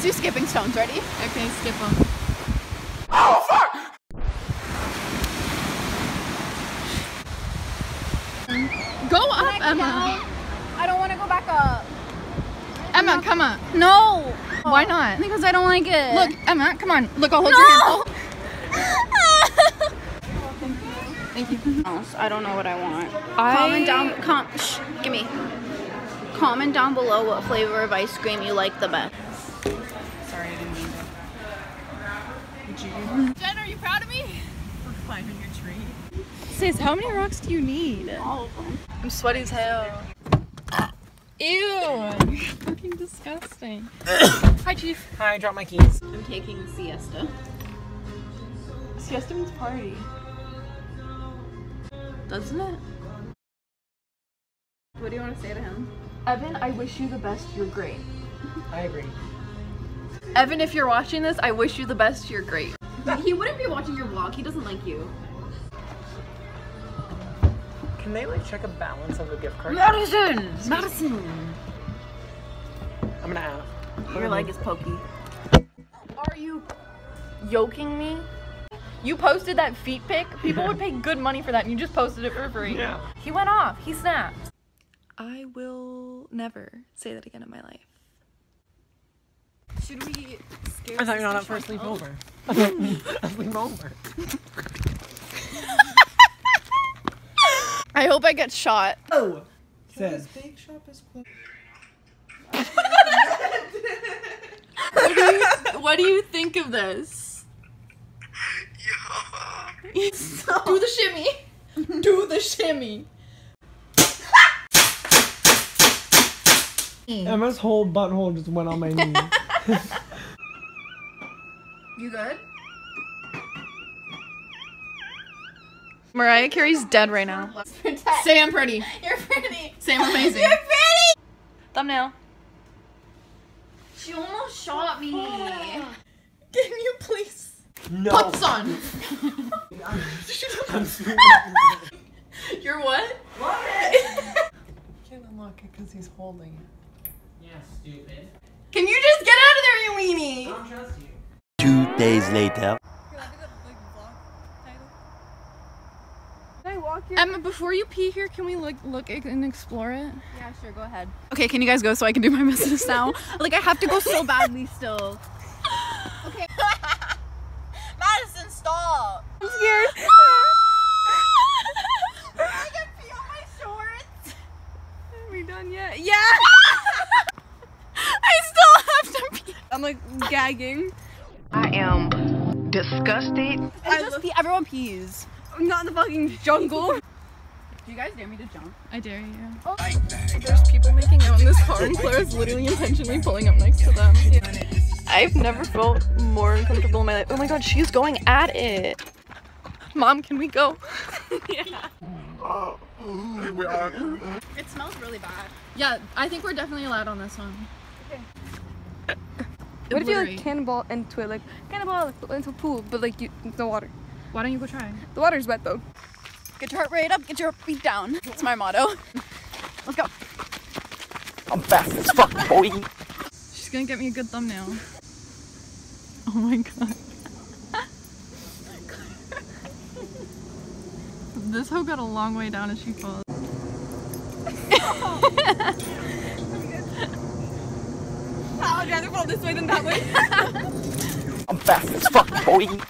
Let's do skipping stones. Ready? Okay, skip them. Oh, fuck! Go up, Emma. I don't want to go back up. Emma, come on. No. Why not? Because I don't like it. Look, Emma, come on. Look, I'll hold your hand. Thank you. I don't know what I want. Comment down. Give me. Comment down below what flavor of ice cream you like the best. Sorry, I didn't mean to. Jen, are you proud of me? For climbing your tree. Sis, how many rocks do you need? All of them. I'm sweaty as hell. Ew. You're fucking disgusting. Hi, Chief. Hi, I dropped my keys. I'm taking a siesta. Siesta means party. Doesn't it? What do you want to say to him? Evan, I wish you the best. You're great. I agree. Evan, if you're watching this, I wish you the best. You're great. He wouldn't be watching your vlog. He doesn't like you. Can they like check a balance of a gift card? Madison! I'm gonna ask. Your leg is pokey. Are you yoking me? You posted that feet pic? People would pay good money for that and you just posted it for free. Yeah. He went off. He snapped. I will never say that again in my life. Should we scare I thought you were on that first sleepover. Sleepover. I hope I get shot. Oh! Says. Bake shop is closed. What do you think of this? Do the shimmy. Do the shimmy. Emma's whole butthole just went on my knee. You good? Mariah Carey's dead right now. Say I'm pretty. You're pretty. Say I'm amazing. You're pretty. Thumbnail. She almost shot me. Can you please No. put this on? I'm screaming. You're what? Can't unlock it because he's holding it. Yeah, stupid. Can you just get out of there, you weenie? I don't trust you. 2 days later. Emma, before you pee here, can we look and explore it? Yeah, sure. Go ahead. Okay, can you guys go so I can do my business now? Like, I have to go so badly still. Okay. Madison, stop. I'm scared. I can pee on my shorts. Are we done yet? Yeah! I still have to pee. I'm like gagging. I am disgusted. Everyone pees. I'm not in the fucking jungle. Do you guys dare me to jump? I dare you. Oh. There's people making out in this car and Claire's literally intentionally pulling up next to them. I've never felt more uncomfortable in my life. Oh my god, she's going at it. Mom, can we go? Yeah. It smells really bad. Yeah, I think we're definitely allowed on this one. Okay. What if you like cannonball into it, like cannonball into a pool, but like no water? Why don't you go try? The water's wet though. Get your heart rate up, get your feet down. That's my motto. Let's go. I'm fast as fuck, boy. She's gonna get me a good thumbnail. Oh my god. This hoe got a long way down as she falls. I'd rather fall this way than that way. I'm fast as fuck, boy.